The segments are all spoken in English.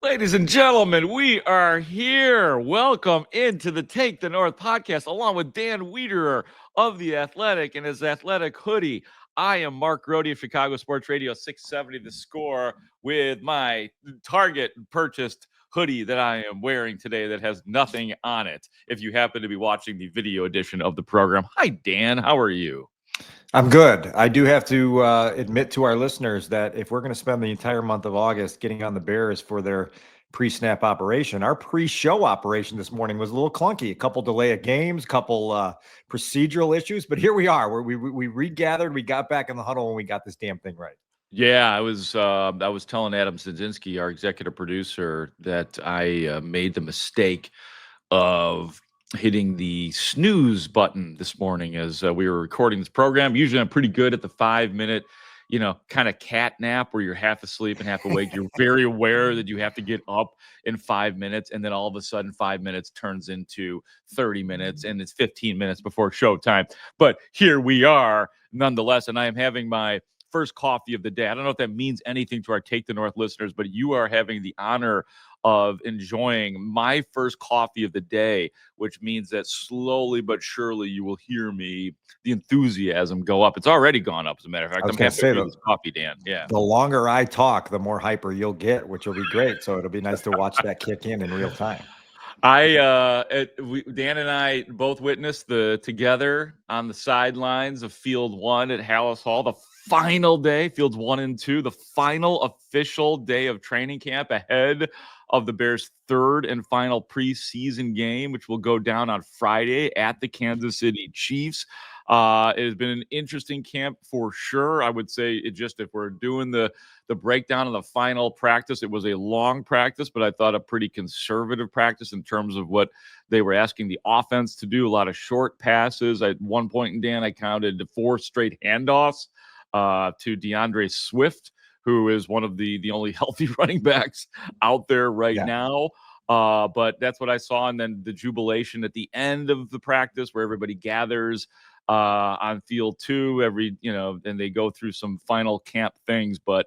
Ladies and gentlemen, we are here. Welcome into the Take the North podcast, along with Dan Wiederer of The Athletic and his athletic hoodie. I am Mark Grote of Chicago Sports Radio 670 The Score with my Target purchased hoodie that I am wearing today that has nothing on it. If you happen to be watching the video edition of the program. Hi, Dan. How are you? I'm good. I do have to admit to our listeners that if we're going to spend the entire month of August getting on the Bears for their pre-snap operation, our pre-show operation this morning was a little clunky. A couple delay of games, couple procedural issues, but here we are. Where we regathered, we got back in the huddle, and we got this damn thing right. Yeah, I was telling Adam Sadzinski, our executive producer, that I made the mistake of hitting the snooze button this morning as we were recording this program. Usually I'm pretty good at the 5-minute, kind of cat nap where you're half asleep and half awake. You're very aware that you have to get up in 5 minutes, and then all of a sudden 5 minutes turns into 30 minutes and it's 15 minutes before showtime. But here we are nonetheless, and I am having my first coffee of the day. I don't know if that means anything to our Take the North listeners, but you are having the honor of enjoying my first coffee of the day, which means that slowly but surely you will hear the enthusiasm go up. It's already gone up, as a matter of fact. I'm happy to this coffee, Dan. Yeah. The longer I talk, the more hyper you'll get, which will be great. So it'll be nice to watch that kick in real time. Dan and I both witnessed together on the sidelines of Field 1 at Haugh, the final day, Fields 1 and 2, the final official day of training camp ahead of the Bears' third and final preseason game, which will go down on Friday at the Kansas City Chiefs. It has been an interesting camp for sure. I would say if we're doing the breakdown of the final practice, it was a long practice, but I thought a pretty conservative practice in terms of what they were asking the offense to do. A lot of short passes. At one point in Dan, I counted 4 straight handoffs to DeAndre Swift, who is one of the only healthy running backs out there right now. But that's what I saw. And then the jubilation at the end of the practice where everybody gathers on Field 2 and they go through some final camp things. But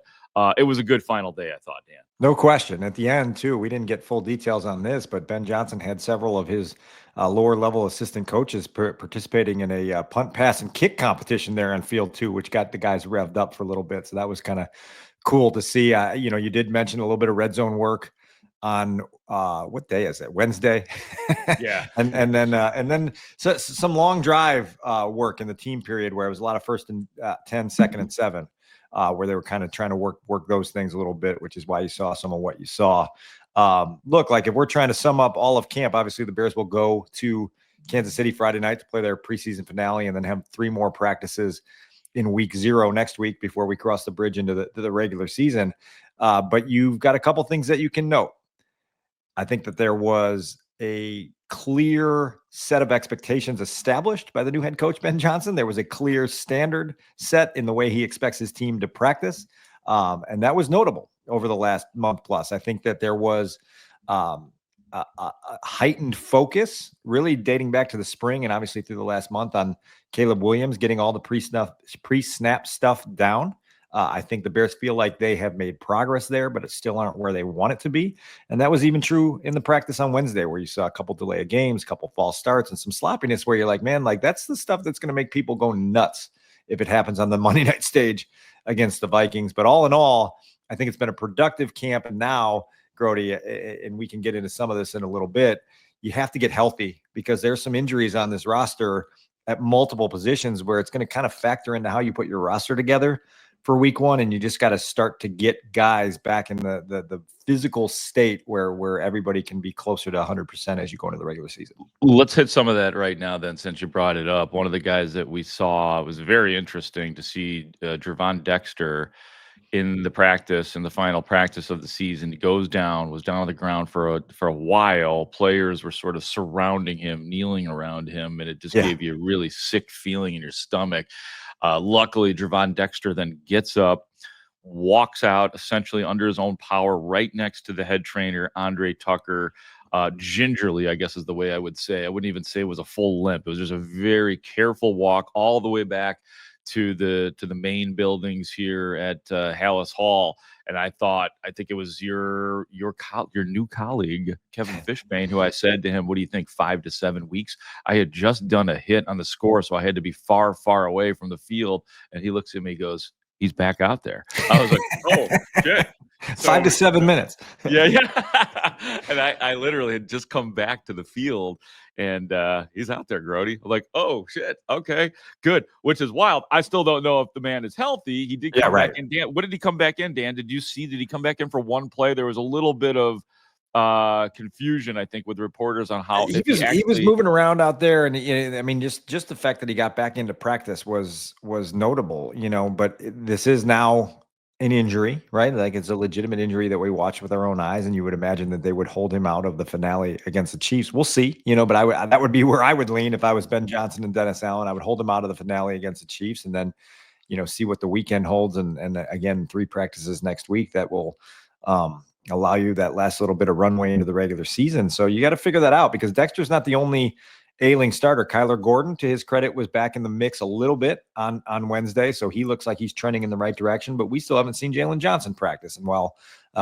it was a good final day, I thought, Dan. No question. At the end, too, we didn't get full details on this, but Ben Johnson had several of his lower-level assistant coaches participating in a punt, pass, and kick competition there on Field 2, which got the guys revved up for a little bit. So that was kind of cool to see. You did mention a little bit of red zone work on what day is it? Wednesday. Yeah. and then some long drive work in the team period where it was a lot of 1st and 10, 2nd and 7. Where they were kind of trying to work those things a little bit, which is why you saw some of what you saw. Look, like if we're trying to sum up all of camp, obviously the Bears will go to Kansas City Friday night to play their preseason finale and then have 3 more practices in week 0 next week before we cross the bridge into the regular season. But you've got a couple things that you can note. I think that there was a clear set of expectations established by the new head coach, Ben Johnson. There was a clear standard set in the way he expects his team to practice. And that was notable over the last month plus. I think that there was a heightened focus really dating back to the spring and obviously through the last month on Caleb Williams getting all the pre-snap stuff down. I think the Bears feel like they have made progress there, but it still aren't where they want it to be. And that was even true in the practice on Wednesday, where you saw a couple delay of games, a couple false starts, and some sloppiness where you're like, man, like that's the stuff that's going to make people go nuts if it happens on the Monday night stage against the Vikings. But all in all, I think it's been a productive camp. And now, Grote, and we can get into some of this in a little bit, you have to get healthy because there's some injuries on this roster at multiple positions where it's going to kind of factor into how you put your roster together for week 1, and you just got to start to get guys back in the physical state where everybody can be closer to 100% as you go into the regular season. Let's hit some of that right now then, since you brought it up. One of the guys that we saw was very interesting to see, Gervon Dexter in the final practice of the season. He was down on the ground for a while. Players were sort of surrounding him, kneeling around him, and it just gave you a really sick feeling in your stomach. Luckily, Gervon Dexter then gets up, walks out essentially under his own power right next to the head trainer, Andre Tucker, gingerly, I guess is the way I would say. I wouldn't even say it was a full limp. It was just a very careful walk all the way back to the main buildings here at Haugh, and I think it was your new colleague Kevin Fishbane who I said to him, "What do you think? 5 to 7 weeks?" I had just done a hit on the score, so I had to be far away from the field, and he looks at me, goes, "He's back out there." I was like, "Oh shit!" So 5 to 7 minutes. yeah. And I literally had just come back to the field, and he's out there, Grote. I'm like, oh shit, okay, good. Which is wild. I still don't know if the man is healthy. He did come back in. Dan, what did he come back in, Dan? Did you see? Did he come back in for one play? There was a little bit of confusion, I think, with reporters on how he was moving around out there, and I mean, just the fact that he got back into practice was notable, But this is now an injury, right? Like, it's a legitimate injury that we watched with our own eyes, and you would imagine that they would hold him out of the finale against the Chiefs. We'll see, But that would be where I would lean if I was Ben Johnson and Dennis Allen. I would hold him out of the finale against the Chiefs, and then see what the weekend holds, and again, 3 practices next week that will allow you that last little bit of runway into the regular season. So you got to figure that out, because Dexter's not the only ailing starter. Kyler Gordon, to his credit, was back in the mix a little bit on Wednesday, so he looks like he's trending in the right direction, but we still haven't seen Jalen Johnson practice. And while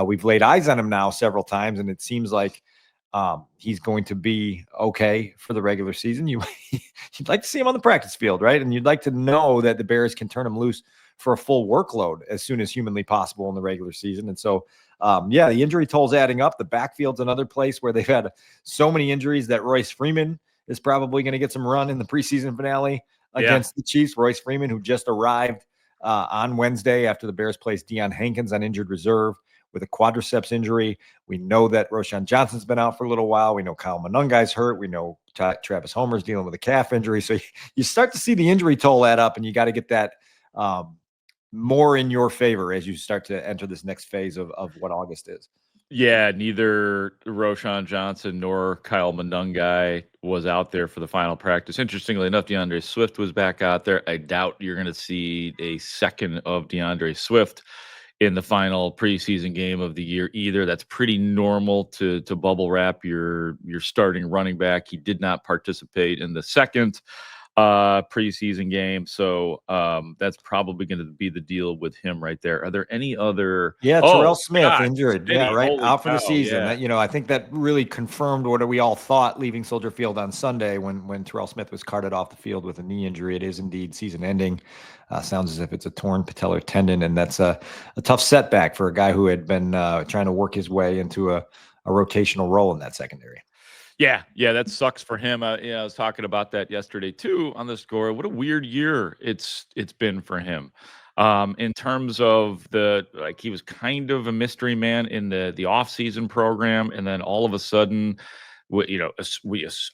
we've laid eyes on him now several times, and it seems like he's going to be okay for the regular season, you'd like to see him on the practice field, right? And you'd like to know that the Bears can turn him loose for a full workload as soon as humanly possible in the regular season. And so the injury toll's adding up. The backfield's another place where they've had so many injuries that Royce Freeman is probably going to get some run in the preseason finale against the Chiefs. Royce Freeman, who just arrived on Wednesday after the Bears placed Deion Hankins on injured reserve with a quadriceps injury. We know that Roschon Johnson's been out for a little while. We know Kyle Monungai's hurt. We know Travis Homer's dealing with a calf injury. So you start to see the injury toll add up, and you got to get that more in your favor as you start to enter this next phase of what August is. Yeah, neither Roschon Johnson nor Kyle Monungai was out there for the final practice. Interestingly enough, DeAndre Swift was back out there. I doubt you're going to see a second of DeAndre Swift in the final preseason game of the year either. That's pretty normal to bubble wrap your starting running back. He did not participate in the second preseason game, so that's probably going to be the deal with him right there. Are there any other? Terrell Smith injured, Holy out for the cow, season. That, I think that really confirmed what we all thought leaving Soldier Field on Sunday when Terrell Smith was carted off the field with a knee injury. It is indeed season ending. Sounds as if it's a torn patellar tendon, and that's a tough setback for a guy who had been trying to work his way into a rotational role in that secondary. Yeah, that sucks for him. I was talking about that yesterday too on the score. What a weird year it's been for him. In terms of he was kind of a mystery man in the off-season program, and then all of a sudden,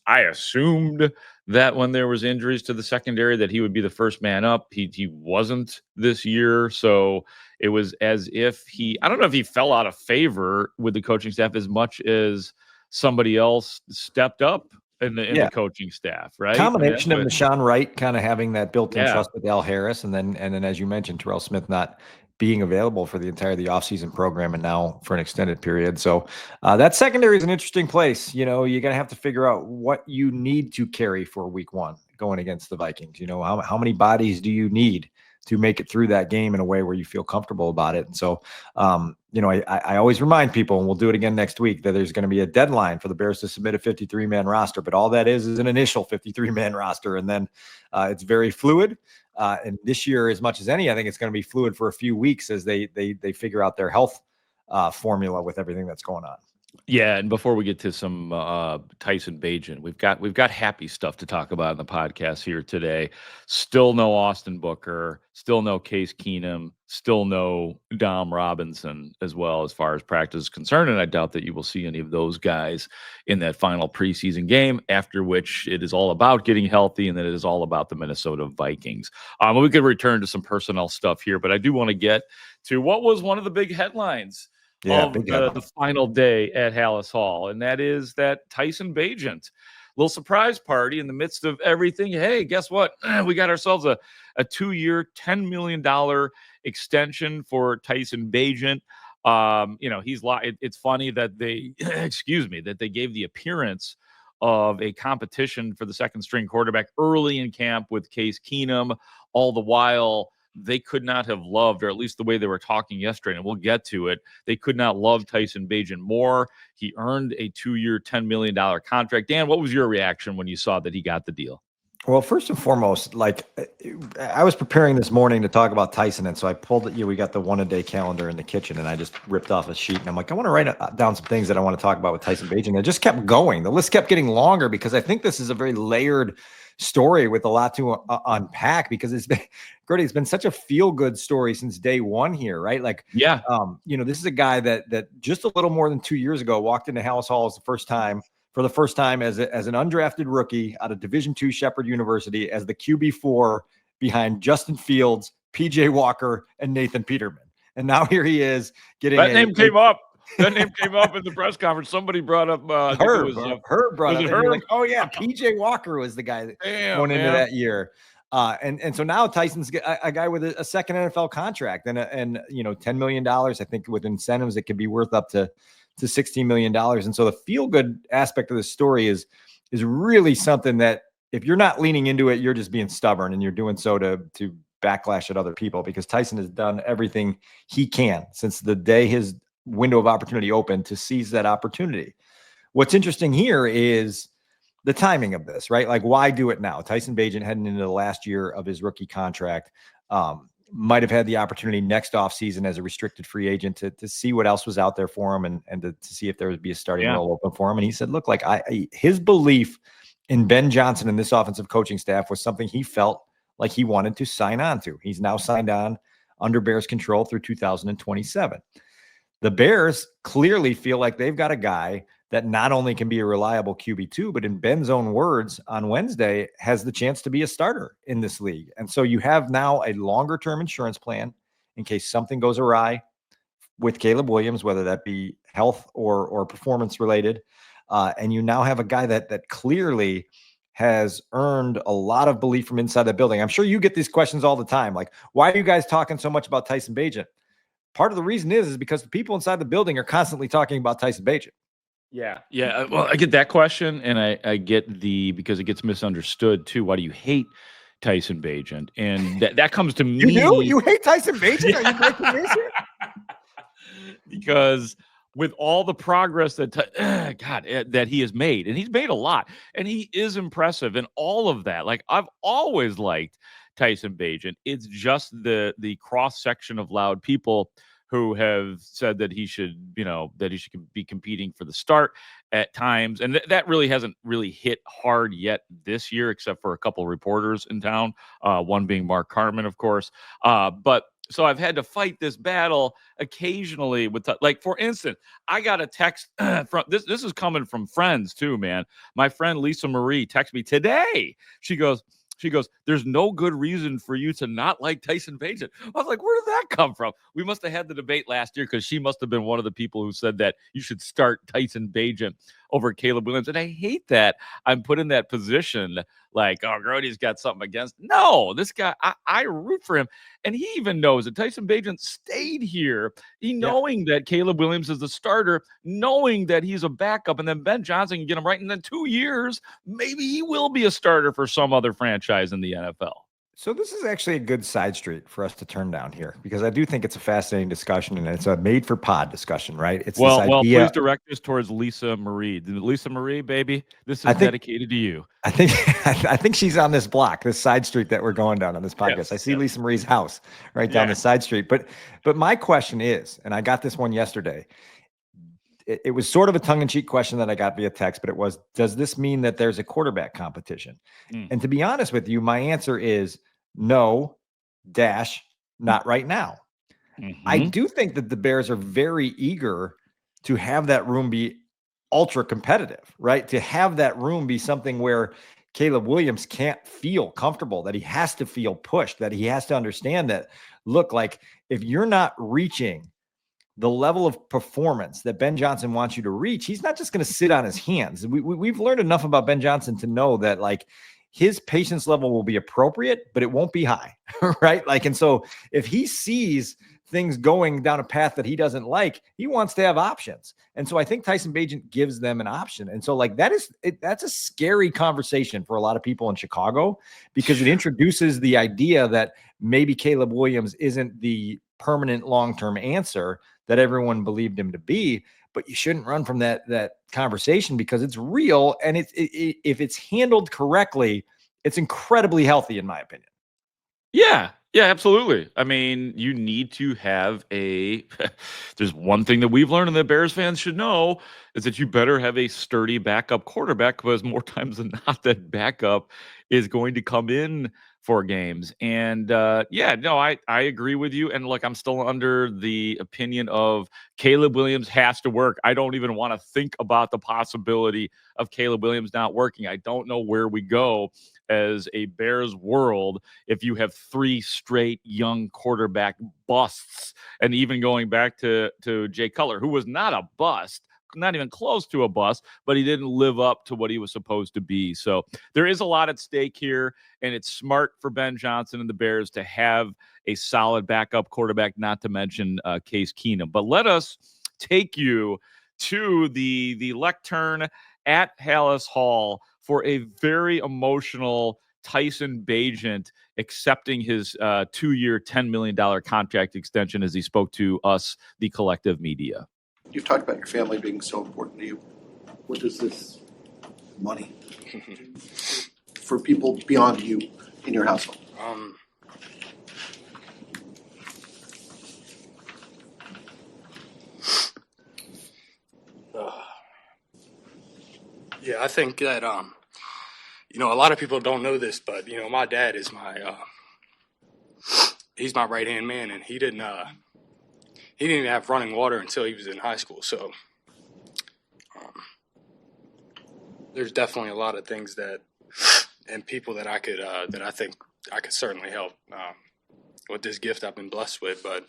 I assumed that when there was injuries to the secondary that he would be the first man up. He wasn't this year, so it was as if I don't know if he fell out of favor with the coaching staff as much as somebody else stepped up in the coaching staff, right? Combination of Nashawn Wright kind of having that built-in trust with Al Harris, and then as you mentioned, Terrell Smith not being available for the offseason program and now for an extended period. So that secondary is an interesting place. You're going to have to figure out what you need to carry for week 1 going against the Vikings. How many bodies do you need to make it through that game in a way where you feel comfortable about it? And so, I always remind people, and we'll do it again next week, that there's going to be a deadline for the Bears to submit a 53-man roster, but all that is an initial 53-man roster. And then it's very fluid. And this year, as much as any, I think it's going to be fluid for a few weeks as they figure out their health formula with everything that's going on. Yeah, and before we get to some Tyson Bagent, we've got happy stuff to talk about in the podcast here today. Still no Austin Booker, still no Case Keenum, still no Dom Robinson as well as far as practice is concerned, and I doubt that you will see any of those guys in that final preseason game, after which it is all about getting healthy, and then it is all about the Minnesota Vikings. We could return to some personnel stuff here, but I do want to get to what was one of the big headlines of the final day at Haugh, and that is that Tyson Bagent, little surprise party in the midst of everything. Hey, guess what? We got ourselves a 2-year, $10 million extension for Tyson Bagent. It's funny that they, that they gave the appearance of a competition for the second string quarterback early in camp with Case Keenum all the while they could not have loved, or at least the way they were talking yesterday, and we'll get to it, they could not love Tyson Bagent more. He earned a 2-year, $10 million contract. Dan, what was your reaction when you saw that he got the deal? Well, first and foremost, like I was preparing this morning to talk about Tyson, and so I pulled it. We got the one-a-day calendar in the kitchen, and I just ripped off a sheet, and I'm like, I want to write down some things that I want to talk about with Tyson Bagent. And it just kept going. The list kept getting longer because I think this is a very layered story with a lot to unpack, because it's been such a feel-good story since day one here, right? Like, yeah, this is a guy that just a little more than 2 years ago walked into Haugh for the first time as an undrafted rookie out of Division II Shepherd University as the QB4 behind Justin Fields, PJ Walker, and Nathan Peterman. And now here he is getting that name came up. That name came up in the press conference. Somebody brought up Herb brought up. Herb? Like, oh yeah, PJ Walker was the guy going into that year. And so now Tyson's a guy with a second NFL contract and $10 million, I think, with incentives it could be worth up to $16 million. And so the feel-good aspect of the story is really something that if you're not leaning into it, you're just being stubborn, and you're doing so to backlash at other people, because Tyson has done everything he can since the day his window of opportunity opened to seize that opportunity. What's interesting here is the timing of this, right? Like, why do it now? Tyson Bagent, heading into the last year of his rookie contract, might have had the opportunity next offseason as a restricted free agent to see what else was out there for him and to see if there would be a starting role open for him. And he said, look, like his belief in Ben Johnson and this offensive coaching staff was something he felt like he wanted to sign on to. He's now signed on under Bears control through 2027. The Bears clearly feel like they've got a guy that not only can be a reliable QB2, but in Ben's own words on Wednesday, has the chance to be a starter in this league. And so you have now a longer-term insurance plan in case something goes awry with Caleb Williams, whether that be health or performance related. And you now have a guy that clearly has earned a lot of belief from inside the building. I'm sure you get these questions all the time. Like, why are you guys talking so much about Tyson Bagent? Part of the reason is because the people inside the building are constantly talking about Tyson Bagent. Yeah. Well, I get that question, and I get because it gets misunderstood too. Why do you hate Tyson Bagent? And that comes to me. You do? You hate Tyson Bagent? Are you breaking news here? Because with all the progress that he has made, and he's made a lot, and he is impressive, and all of that. Like, I've always liked Tyson Bagent. It's just the cross section of loud people who have said that he should be competing for the start at times. And that really hasn't really hit hard yet this year, except for a couple of reporters in town, one being Mark Carman, of course. But so I've had to fight this battle occasionally with, like, for instance, I got a text from this is coming from friends too, man. My friend Lisa Marie texted me today. She goes, there's no good reason for you to not like Tyson Bagent. I was like, where did that come from? We must have had the debate last year, because she must have been one of the people who said that you should start Tyson Bagent over Caleb Williams. And I hate that I'm put in that position, like, oh, Grote's got something against. No, this guy, I root for him. And he even knows that Tyson Bagent stayed here, knowing that Caleb Williams is the starter, knowing that he's a backup, and then Ben Johnson can get him right. And then 2 years, maybe he will be a starter for some other franchise in the NFL. So this is actually a good side street for us to turn down here, because I do think it's a fascinating discussion, and it's a made for pod discussion, right? It's well, please direct us towards Lisa Marie. Lisa Marie, baby, this is dedicated to you. I think she's on this block, this side street that we're going down on this podcast. Yes, I see Lisa Marie's house right down the side street. But my question is, and I got this one yesterday. It was sort of a tongue-in-cheek question that I got via text, but it was, does this mean that there's a quarterback competition? And to be honest with you, my answer is no, not right now. I do think that the Bears are very eager to have that room be ultra competitive, right? To have that room be something where Caleb Williams can't feel comfortable, that he has to feel pushed, that he has to understand that, look, like, if you're not reaching the level of performance that Ben Johnson wants you to reach, he's not just going to sit on his hands. We've learned enough about Ben Johnson to know that, like, his patience level will be appropriate, but it won't be high, right? Like, and so if he sees things going down a path that he doesn't like, he wants to have options. And so I think Tyson Bagent gives them an option. And so like that's a scary conversation for a lot of people in Chicago, because it introduces the idea that maybe Caleb Williams isn't the permanent long-term answer that everyone believed him to be. But you shouldn't run from that conversation, because it's real. And if it's handled correctly, it's incredibly healthy, in my opinion. Yeah, absolutely. I mean, you need to have there's one thing that we've learned and that Bears fans should know is that you better have a sturdy backup quarterback, because more times than not, that backup is going to come in for games. And I agree with you. And look, I'm still under the opinion of Caleb Williams has to work. I don't even want to think about the possibility of Caleb Williams not working. I don't know where we go as a Bears world if you have 3 straight young quarterback busts. And even going back to Jay Cutler, who was not a bust, not even close to a bust, but he didn't live up to what he was supposed to be. So there is a lot at stake here, and it's smart for Ben Johnson and the Bears to have a solid backup quarterback, not to mention Case Keenum. But let us take you to the lectern at Haugh for a very emotional Tyson Bagent accepting his 2-year, $10 million contract extension as he spoke to us, the collective media. You've talked about your family being so important to you. What does this money for people beyond you in your household? I think that a lot of people don't know this, but my dad is he's my right hand man, and he didn't even have running water until he was in high school. So there's definitely a lot of things and people that I think I could certainly help with this gift I've been blessed with. But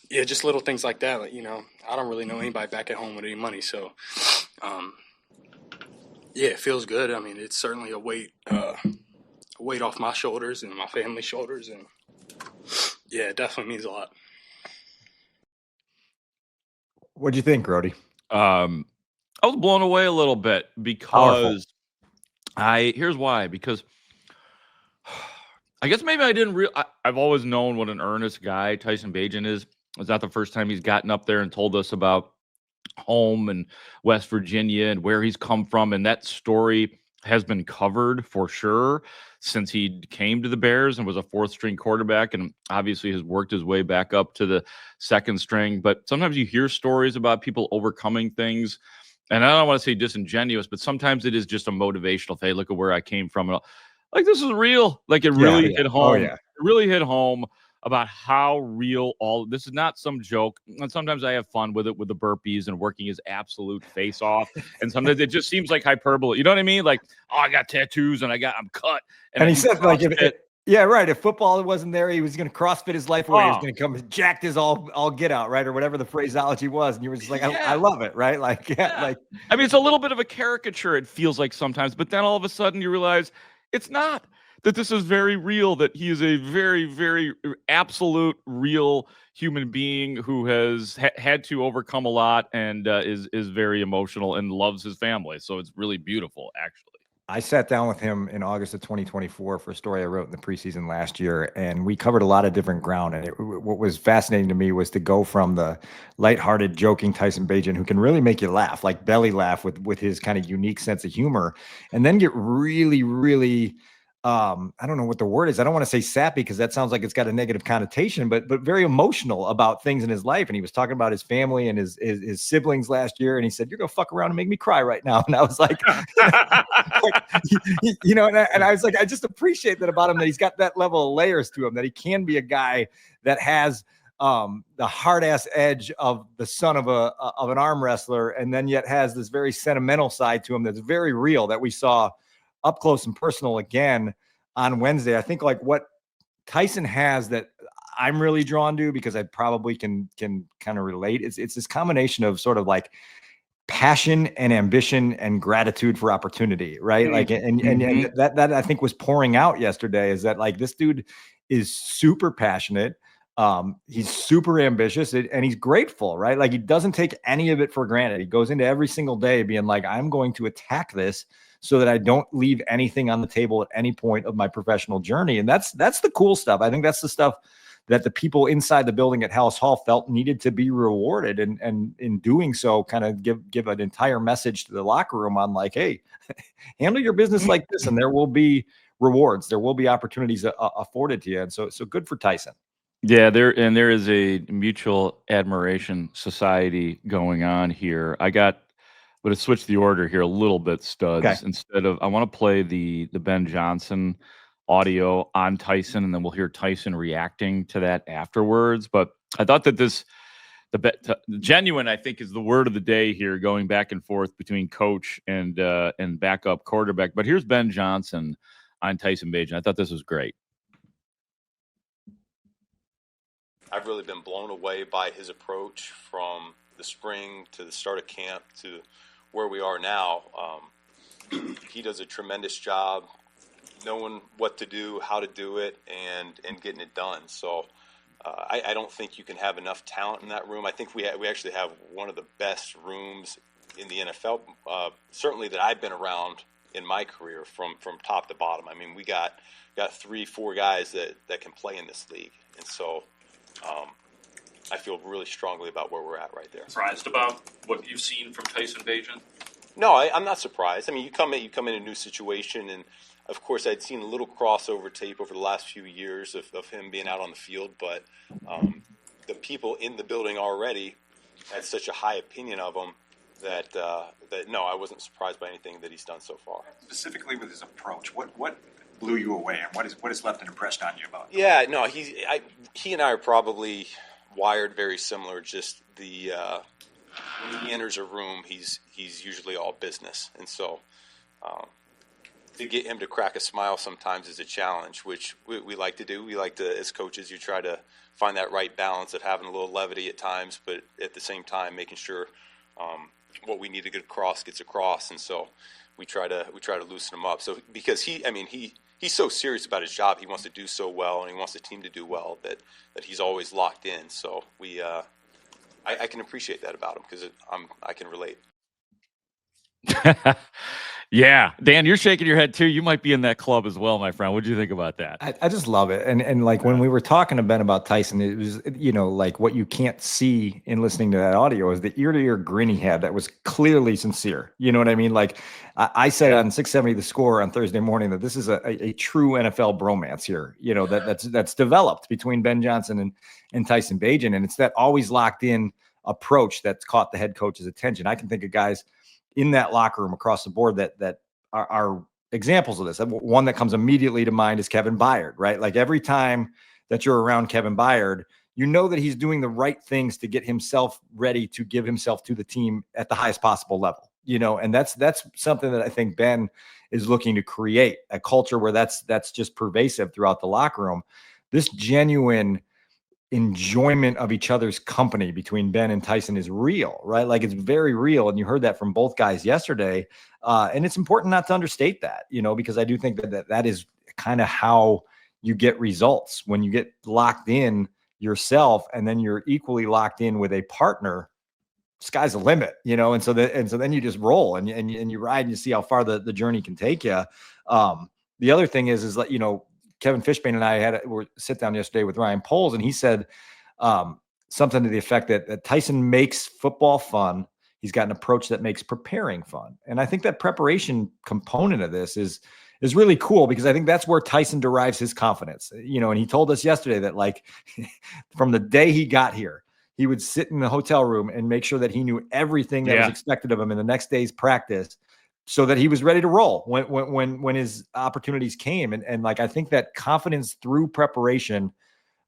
yeah, just little things like that. Like, I don't really know anybody back at home with any money, so it feels good. I mean, it's certainly a weight off my shoulders and my family's shoulders, and it definitely means a lot. What'd you think, Grote? I was blown away a little bit because here's why. Because I guess maybe I didn't I've always known what an earnest guy Tyson Bagent is. It's not the first time he's gotten up there and told us about home and West Virginia and where he's come from. And that story has been covered for sure since he came to the Bears and was a 4th-string quarterback, and obviously has worked his way back up to the 2nd string. But sometimes you hear stories about people overcoming things, and I don't want to say disingenuous, but sometimes it is just a motivational thing. Look at where I came from. And like, this is real. Like, it really hit home. It really hit home about how real this is. Not some joke. And sometimes I have fun with it, with the burpees and working his absolute face off. And sometimes it just seems like hyperbole. You know what I mean? Like, I got tattoos and I'm cut. And he said, like, if football wasn't there, he was going to CrossFit his life away. He was going to come jacked his all get out, right? Or whatever the phraseology was. And you were just like, I love it, right? Like, like, I mean, it's a little bit of a caricature, it feels like sometimes, but then all of a sudden you realize it's not. That this is very real, that he is a very, very absolute real human being who has had to overcome a lot and is very emotional and loves his family. So it's really beautiful, actually. I sat down with him in August of 2024 for a story I wrote in the preseason last year, and we covered a lot of different ground. And what was fascinating to me was to go from the lighthearted, joking Tyson Bagent, who can really make you laugh, like belly laugh with his kind of unique sense of humor, and then get really, really I don't know what the word is. I don't want to say sappy because that sounds like it's got a negative connotation, but very emotional about things in his life. And he was talking about his family and his siblings last year. And he said, "You're going to fuck around and make me cry right now." And I was like, and I was like, I just appreciate that about him, that he's got that level of layers to him, that he can be a guy that has the hard ass edge of the son of an arm wrestler, and then yet has this very sentimental side to him that's very real, that we saw up close and personal again on Wednesday. I think like what Tyson has that I'm really drawn to, because I probably can kind of relate, it's this combination of sort of like passion and ambition and gratitude for opportunity, right? Like, and that I think was pouring out yesterday, is that like this dude is super passionate. He's super ambitious and he's grateful, right? Like he doesn't take any of it for granted. He goes into every single day being like, I'm going to attack this so that I don't leave anything on the table at any point of my professional journey. And that's the cool stuff. I think that's the stuff that the people inside the building at Haugh felt needed to be rewarded. And in doing so, kind of give an entire message to the locker room on like, hey, handle your business like this, and there will be rewards. There will be opportunities afforded to you. And so good for Tyson. Yeah, there is a mutual admiration society going on here. I'm going to switch the order here a little bit, Studs. Okay. Instead of, I want to play the Ben Johnson audio on Tyson, and then we'll hear Tyson reacting to that afterwards. But I thought that the genuine, I think, is the word of the day here, going back and forth between coach and backup quarterback. But here's Ben Johnson on Tyson Bagent. I thought this was great. I've really been blown away by his approach from the spring to the start of camp to where we are now. He does a tremendous job knowing what to do, how to do it, and getting it done. So I don't think you can have enough talent in that room. I think we actually have one of the best rooms in the NFL, certainly that I've been around in my career from top to bottom. I mean, we got 3-4 guys that can play in this league. And so I feel really strongly about where we're at right there. Surprised about what you've seen from Tyson Bagent? No, I'm not surprised. I mean, you come in a new situation, and of course, I'd seen a little crossover tape over the last few years of him being out on the field, but the people in the building already had such a high opinion of him that no, I wasn't surprised by anything that he's done so far. Specifically with his approach, what blew you away, and what has left an impression on you about him? Yeah, no, he and I are probably wired very similar. Just when he enters a room, he's usually all business, and so to get him to crack a smile sometimes is a challenge, which we like to do. We like to, as coaches, you try to find that right balance of having a little levity at times, but at the same time making sure what we need to get across gets across, and so we try to loosen him up. So because he's so serious about his job, he wants to do so well, and he wants the team to do well that he's always locked in. So I can appreciate that about him because I can relate. Yeah, Dan, you're shaking your head too. You might be in that club as well, my friend. What do you think about that? I just love it. And like when we were talking to Ben about Tyson, it was, like what you can't see in listening to that audio is the ear-to-ear grin he had that was clearly sincere. You know what I mean? Like I said on 670 The Score on Thursday morning that this is a true NFL bromance here, that's developed between Ben Johnson and Tyson Bagent. And it's that always locked in approach that's caught the head coach's attention. I can think of guys in that locker room across the board that are examples of this. One that comes immediately to mind is Kevin Byard, right? Like every time that you're around Kevin Byard, you know that he's doing the right things to get himself ready to give himself to the team at the highest possible level, and that's something that I think Ben is looking to create, a culture where that's just pervasive throughout the locker room. This genuine enjoyment of each other's company between Ben and Tyson is real, right? Like it's very real. And you heard that from both guys yesterday. And it's important not to understate that, because I do think that is kind of how you get results when you get locked in yourself and then you're equally locked in with a partner. Sky's the limit, and so then you just roll and you ride and you see how far the journey can take you. The other thing is that, Kevin Fishbane and I had a sit down yesterday with Ryan Poles, and he said something to the effect that Tyson makes football fun. He's got an approach that makes preparing fun. And I think that preparation component of this is really cool because I think that's where Tyson derives his confidence. And he told us yesterday that like from the day he got here, he would sit in the hotel room and make sure that he knew everything that was expected of him in the next day's practice, so that he was ready to roll when his opportunities came. And like, I think that confidence through preparation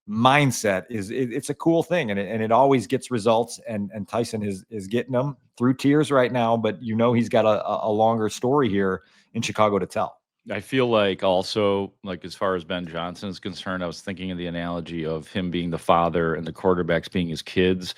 mindset it's a cool thing. And it always gets results. And Tyson is getting them through tears right now, but he's got a longer story here in Chicago to tell. I feel like also, like as far as Ben Johnson is concerned, I was thinking of the analogy of him being the father and the quarterbacks being his kids,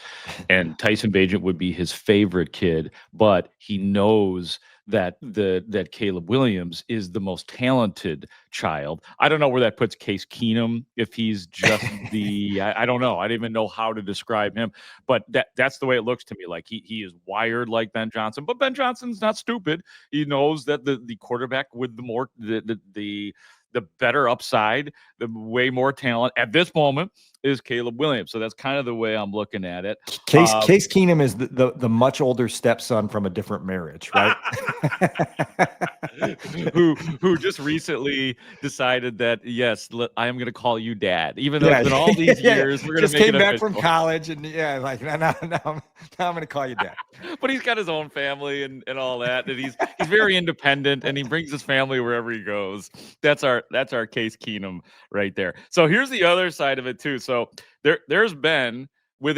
and Tyson Bagent would be his favorite kid, but he knows that Caleb Williams is the most talented child. I don't know where that puts Case Keenum, if he's just I don't know. I don't even know how to describe him, but that's the way it looks to me. Like he is wired like Ben Johnson, but Ben Johnson's not stupid. He knows that the quarterback with the better upside, the way more talent at this moment is Caleb Williams. So that's kind of the way I'm looking at it. Case Keenum is the much older stepson from a different marriage, right? who just recently decided that, yes, I am going to call you dad, even though it's been all these years. We're going to make came it back official. from college, and like now I'm going to call you dad. But he's got his own family and all that, and he's very independent, and he brings his family wherever he goes. That's our Case Keenum right there. So here's the other side of it too. So there's been, with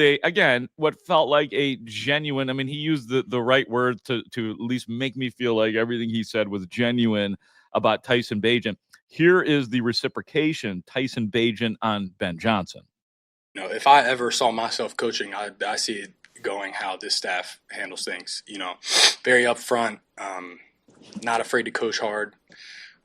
what felt like a genuine, I mean, he used the right word to at least make me feel like everything he said was genuine about Tyson Bagent. Here is the reciprocation, Tyson Bagent on Ben Johnson. If I ever saw myself coaching, I see it going how this staff handles things. Very upfront, not afraid to coach hard,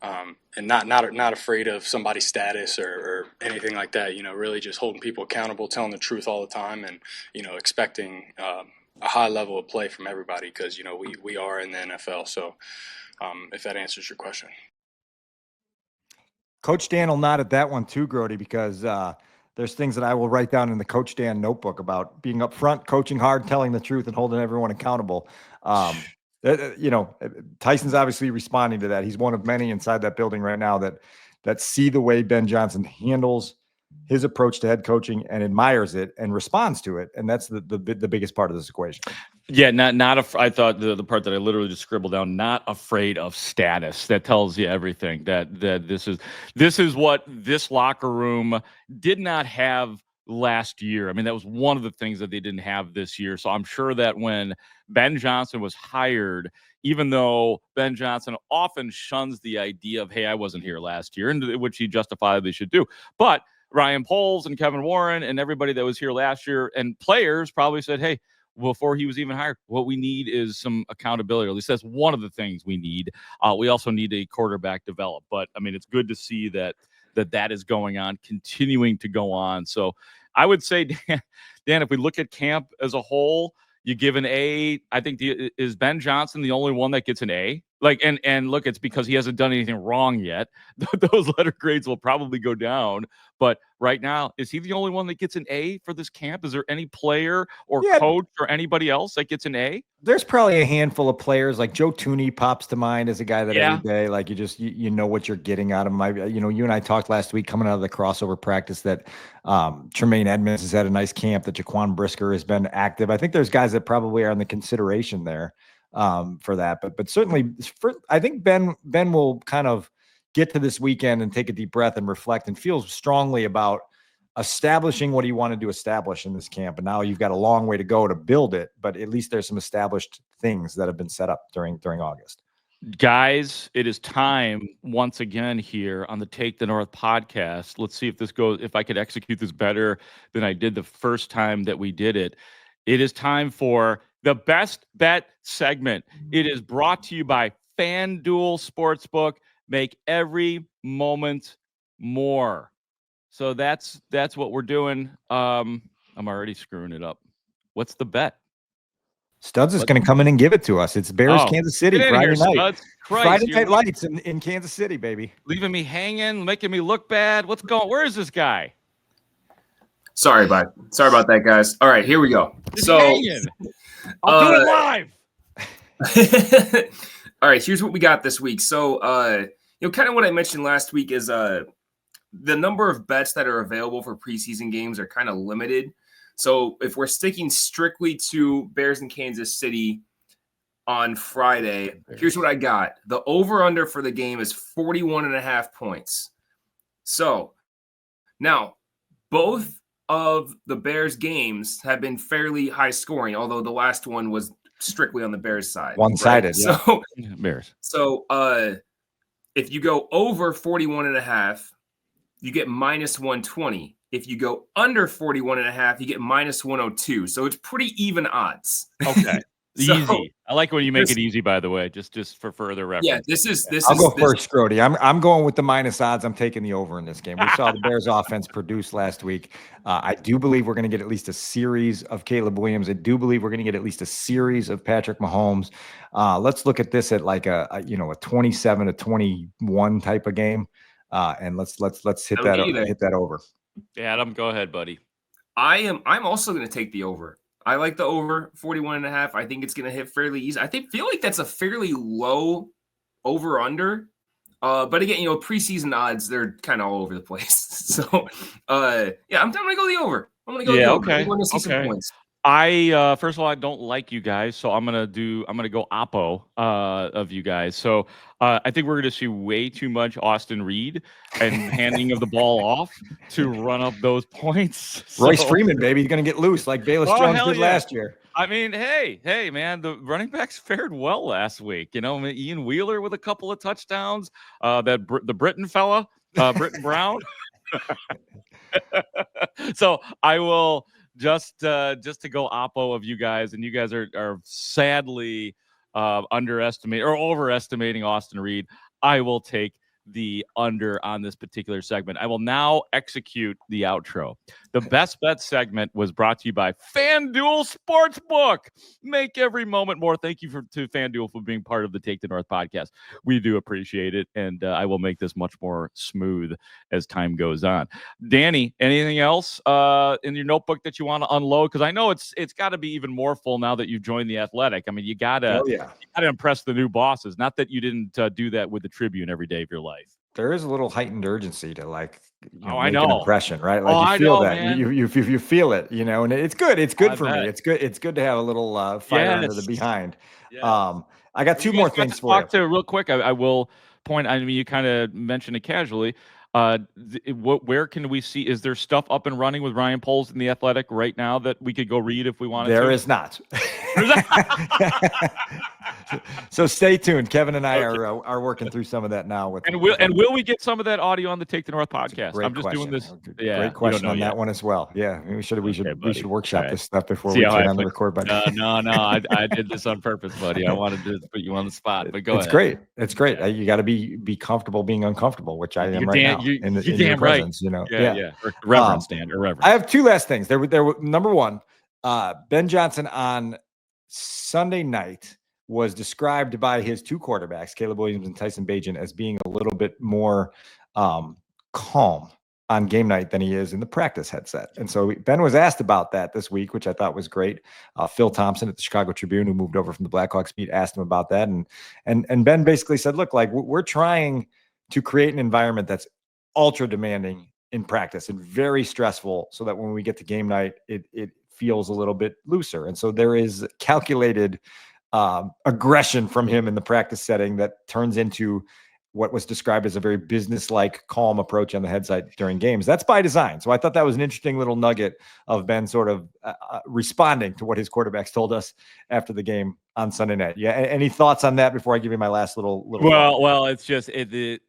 and not afraid of somebody's status or anything like that. Really just holding people accountable, telling the truth all the time, and expecting a high level of play from everybody, because we are in the NFL. So if that answers your question. Coach Dan will nod at that one too, Grote, because there's things that I will write down in the Coach Dan notebook about being upfront, coaching hard, telling the truth, and holding everyone accountable. Tyson's obviously responding to that. He's one of many inside that building right now that see the way Ben Johnson handles his approach to head coaching and admires it and responds to it. And that's the biggest part of this equation. Yeah, I thought the part that I literally just scribbled down, not afraid of status. That tells you everything. That this is what this locker room did not have last year. I mean, that was one of the things that they didn't have this year. So I'm sure that when Ben Johnson was hired, even though Ben Johnson often shuns the idea of, hey, I wasn't here last year, and which he justifiably should do, but Ryan Poles and Kevin Warren and everybody that was here last year and players probably said, hey, before he was even hired, what we need is some accountability. At least that's one of the things we need. We also need a quarterback develop. But, I mean, it's good to see that is going on, continuing to go on. So I would say, Dan, if we look at camp as a whole, you give an A. I think is Ben Johnson the only one that gets an A? Like, and look, it's because he hasn't done anything wrong yet. Those letter grades will probably go down. But right now, is he the only one that gets an A for this camp? Is there any player or coach or anybody else that gets an A? There's probably a handful of players, like Joe Tooney pops to mind as a guy that every day, like you know what you're getting out of him. You and I talked last week coming out of the crossover practice that Tremaine Edmonds has had a nice camp, that Jaquan Brisker has been active. I think there's guys that probably are in the consideration there for that. But certainly, I think Ben will kind of get to this weekend and take a deep breath and reflect and feel strongly about establishing what he wanted to establish in this camp. And now you've got a long way to go to build it, but at least there's some established things that have been set up during August. Guys, it is time once again here on the Take the North podcast. Let's see if I could execute this better than I did the first time that we did it. It is time for the Best Bet segment. It is brought to you by FanDuel Sportsbook. Make every moment more. So that's what we're doing. I'm already screwing it up. What's the bet? Studs is going to come in and give it to us. It's Bears, Kansas City, Friday night. Friday Night Lights in Kansas City, baby. Leaving me hanging, making me look bad. Where is this guy? Sorry about that, guys. All right, here we go. I'll do it live. All right, here's what we got this week. So, kind of what I mentioned last week is the number of bets that are available for preseason games are kind of limited. So if we're sticking strictly to Bears in Kansas City on Friday, here's what I got. The over-under for the game is 41.5 points. So now both of the Bears games have been fairly high scoring, although the last one was strictly on the Bears side. One-sided, right? So Bears. So if you go over 41.5, you get minus 120. If you go under 41.5, you get minus 102. So it's pretty even odds. Okay. Easy. I like when you make this- it easy, by the way, just for further reference. Yeah, this is I'll go this- first, Grote. I'm going with the minus odds. I'm taking the over in this game. We saw the Bears offense produce last week. I do believe we're going to get at least a series of Caleb Williams. I do believe we're going to get at least a series of Patrick Mahomes. Let's look at this at like a 27-21 type of game. And let's hit that over. Adam, go ahead, buddy. I'm also going to take the over. I like the over 41.5. I think it's going to hit fairly easy. feel like that's a fairly low over under. But again, preseason odds, they're kind of all over the place. So I'm going to go the over. I'm going to go the over. Okay. I want to see some points. I first of all, I don't like you guys, so I'm gonna go oppo of you guys. So I think we're gonna see way too much Austin Reed and handing of the ball off to run up those points. Royce Freeman, baby, he's gonna get loose like Bayless Jones did last year. I mean, hey, man, the running backs fared well last week. Ian Wheeler with a couple of touchdowns. The Britton fella, Britton Brown. So I will. Just to go oppo of you guys, and you guys are sadly underestimating or overestimating Austin Reed. I will take the under on this particular segment. I will now execute the outro. The Best Bet segment was brought to you by FanDuel Sportsbook. Make every moment more. Thank you to FanDuel for being part of the Take the North podcast. We do appreciate it, and I will make this much more smooth as time goes on. Danny, anything else in your notebook that you want to unload? Because I know it's got to be even more full now that you've joined the Athletic. I mean, you gotta impress the new bosses. Not that you didn't do that with the Tribune every day of your life. There is a little heightened urgency to make an impression, right? Like you feel that you feel it, and it's good. It's good for me. It's good to have a little fire under the behind. Yes. I got two more things for you. Real quick, I will point. I mean, you kind of mentioned it casually. Where can we see? Is there stuff up and running with Ryan Poles in the Athletic right now that we could go read if we wanted? There is not. So stay tuned. Kevin and I are working through some of that now. Will we get some of that audio on the Take the North podcast? Great I'm just question. doing this. Great question on that one as well. Yeah, we should workshop this stuff before we turn on the record button. No, I did this on purpose, buddy. I wanted to put you on the spot. But go ahead. It's great. You got to be comfortable being uncomfortable, which I am now. In your presence, Yeah. Reverend stand or reverend. I have two last things. There were number one, Ben Johnson on Sunday night was described by his two quarterbacks, Caleb Williams and Tyson Bagent, as being a little bit more calm on game night than he is in the practice headset. And so Ben was asked about that this week, which I thought was great. Phil Thompson at the Chicago Tribune, who moved over from the Blackhawks beat, asked him about that. And Ben basically said, look, like we're trying to create an environment that's ultra demanding in practice and very stressful so that when we get to game night, it feels a little bit looser. And so there is calculated aggression from him in the practice setting that turns into what was described as a very business-like, calm approach on the headset during games. That's by design. So I thought that was an interesting little nugget of Ben sort of responding to what his quarterbacks told us after the game on Sunday night. Yeah. Any thoughts on that before I give you my last little? Well, it's just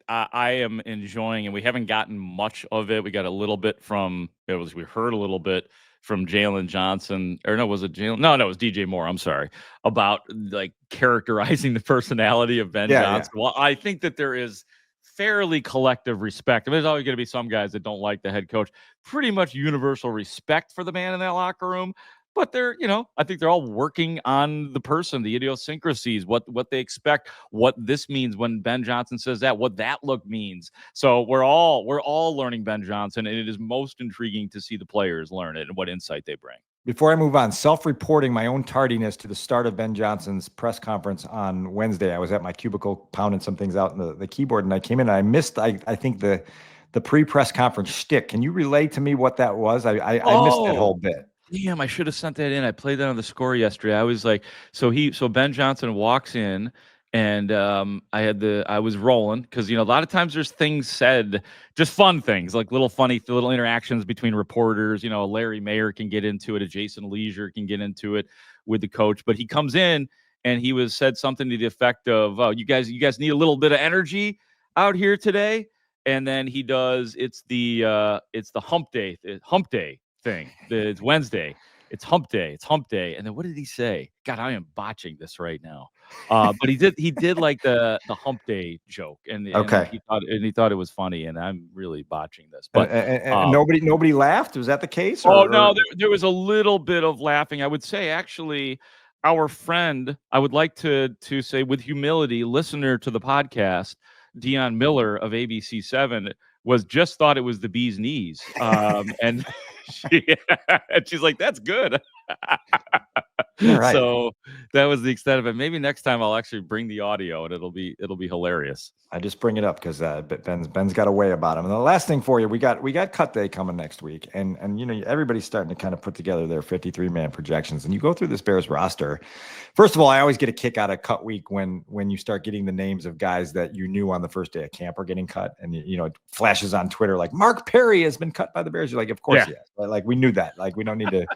I am enjoying, and we haven't gotten much of it. We got a little bit we heard a little bit from Jalen Johnson, or no, was it Jalen? No, it was DJ Moore. I'm sorry, about like characterizing the personality of Ben Johnson. Yeah. Well, I think that there is fairly collective respect. I mean, there's always going to be some guys that don't like the head coach. Pretty much universal respect for the man in that locker room. But I think they're all working on the person, the idiosyncrasies, what they expect, what this means when Ben Johnson says that, what that look means. So we're all learning Ben Johnson, and it is most intriguing to see the players learn it and what insight they bring. Before I move on, self-reporting my own tardiness to the start of Ben Johnson's press conference on Wednesday. I was at my cubicle pounding some things out in the keyboard, and I came in and I missed, I think the pre-press conference shtick. Can you relay to me what that was? I missed that whole bit. Damn, I should have sent that in. I played that on the score yesterday. I was like, so Ben Johnson walks in, and I was rolling because a lot of times there's things said, just fun things like little interactions between reporters. Larry Mayer can get into it, a Jason Leisure can get into it with the coach, but he comes in and he said something to the effect of, "Oh, you guys need a little bit of energy out here today," and then he does. It's the hump day thing. It's Wednesday. it's hump day. It's hump day. And then what did he say? God, I am botching this right now. But he did like the hump day joke, and Okay. he thought it was funny, and I'm really botching this. But And nobody laughed. Was that the case? Oh no, there was a little bit of laughing. I would say actually, our friend, I would like to say with humility, listener to the podcast, Dion Miller of ABC7 just thought it was the bee's knees, and she's like, "That's good." Right. So that was the extent of it. Maybe next time I'll actually bring the audio, and it'll be hilarious. I just bring it up because Ben's got a way about him. And the last thing for you, we got cut day coming next week, and everybody's starting to kind of put together their 53-man projections. And you go through this Bears roster. First of all, I always get a kick out of cut week when you start getting the names of guys that you knew on the first day of camp are getting cut, and it flashes on Twitter like Mark Perry has been cut by the Bears. You're like, of course he has. Like we knew that. Like we don't need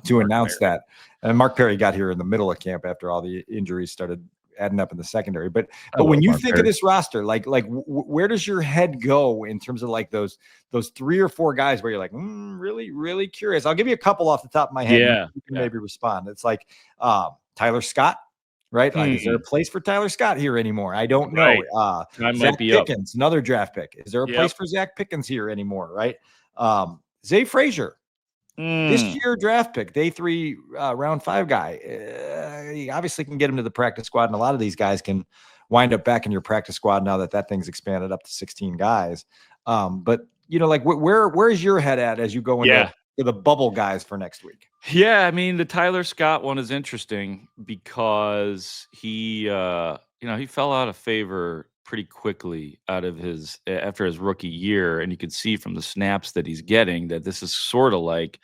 to announce that. And Mark Perry got here in the middle of camp after all the injuries started adding up in the secondary. But when you think of this roster, where does your head go in terms of like those 3 or 4 guys where you're like, really, really curious? I'll give you a couple off the top of my head. Yeah. You can maybe respond. It's like Tyler Scott, right? Like, is there a place for Tyler Scott here anymore? I don't know. Right. Zach Pickens, another draft pick. Is there a place for Zach Pickens here anymore? Right. Zay Frazier. This year draft pick, day 3, round 5 guy. You obviously can get him to the practice squad, and a lot of these guys can wind up back in your practice squad now that thing's expanded up to 16 guys. But where's your head at as you go into the bubble guys for next week? Yeah, I mean the Tyler Scott one is interesting because he fell out of favor pretty quickly after his rookie year, and you could see from the snaps that he's getting that this is sort of like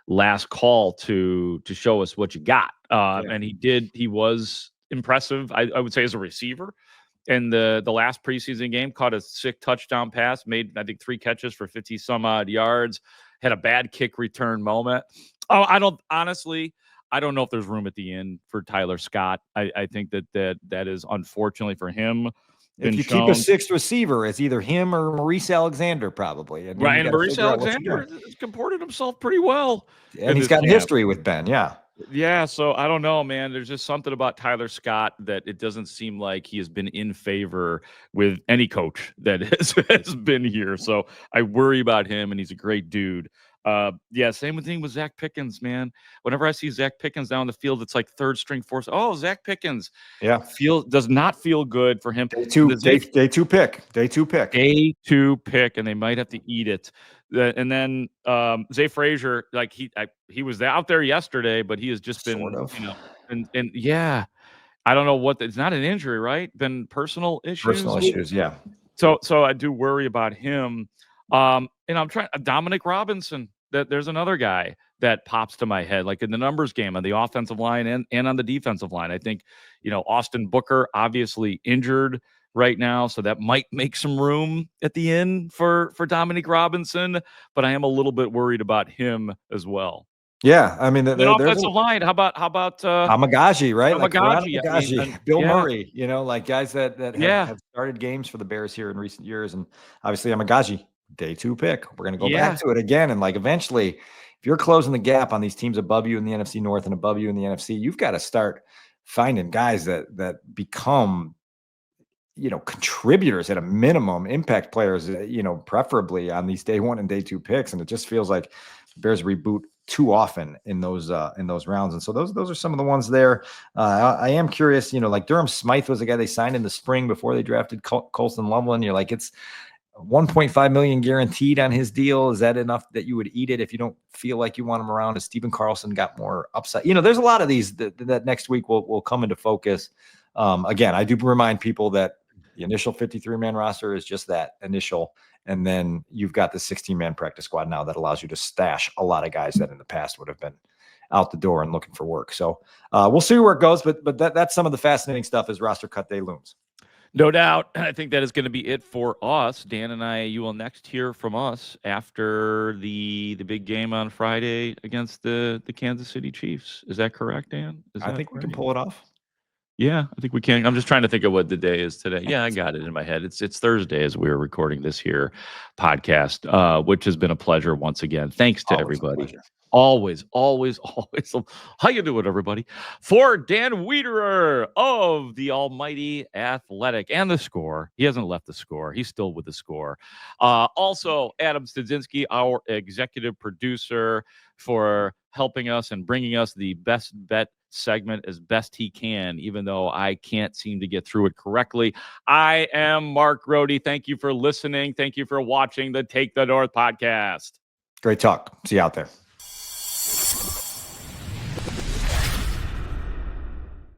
last call to show us what you got. And he was impressive, I would say, as a receiver. In the last preseason game, caught a sick touchdown pass, made I think 3 catches for 50 some odd yards, had a bad kick return moment. I don't know if there's room at the end for Tyler Scott. I think that is unfortunately for him. If you keep a 6th receiver, it's either him or Maurice Alexander, probably. And right, and Maurice Alexander has comported himself pretty well. And he's got history with Ben, Yeah, so I don't know, man. There's just something about Tyler Scott that it doesn't seem like he has been in favor with any coach that has been here. So I worry about him, and he's a great dude. Same thing with Zach Pickens, man. Whenever I see Zach Pickens down the field, it's like 3rd string, 4th. Oh, Zach Pickens. Yeah. Does not feel good for him. Day two pick, and they might have to eat it. And then Zay Frazier, like he was out there yesterday, but he has just been sort of. And yeah, I don't know what it's not an injury, right? Been personal issues. Yeah. So I do worry about him. And I'm trying Dominic Robinson. There's another guy that pops to my head, like in the numbers game on the offensive line and on the defensive line. I think, Austin Booker obviously injured right now, so that might make some room at the end for Dominic Robinson, but I am a little bit worried about him as well. Yeah, I mean, the offensive line. How about Amagaji, right? Amagaji, Bill Murray. Like guys that have started games for the Bears here in recent years, and obviously Amagaji, day 2 pick. We're gonna go back to it again, and like eventually, if you're closing the gap on these teams above you in the NFC North and above you in the NFC, you've got to start finding guys that become contributors at a minimum, impact players, preferably on these day 1 and day 2 picks. And it just feels like the Bears reboot too often in those rounds. And so those are some of the ones there. I am curious, like Durham Smythe was a guy they signed in the spring before they drafted Colston Loveland. You're like, it's $1.5 million guaranteed on his deal. Is that enough that you would eat it if you don't feel like you want him around? Has Stephen Carlson got more upside? There's a lot of these that next week will come into focus. Again, I do remind people that the initial 53-man roster is just that initial. And then you've got the 16-man practice squad now that allows you to stash a lot of guys that in the past would have been out the door and looking for work. So we'll see where it goes. But that's some of the fascinating stuff as roster cut day looms. No doubt. I think that is going to be it for us. Dan and I, you will next hear from us after the big game on Friday against the Kansas City Chiefs. Is that correct, Dan? I think we can pull it off. Yeah, I think we can. I'm just trying to think of what the day is today. Yeah, I got it in my head. It's Thursday as we were recording this here podcast, which has been a pleasure once again. Thanks to Always a everybody. pleasure. Always. How you doing, everybody? For Dan Wiederer of the Almighty Athletic and the Score. He hasn't left the Score. He's still with the Score. Also, Adam Studzinski, our executive producer, for helping us and bringing us the best bet segment as best he can, even though I can't seem to get through it correctly. I am Mark Grote. Thank you for listening. Thank you for watching the Take the North podcast. Great talk. See you out there.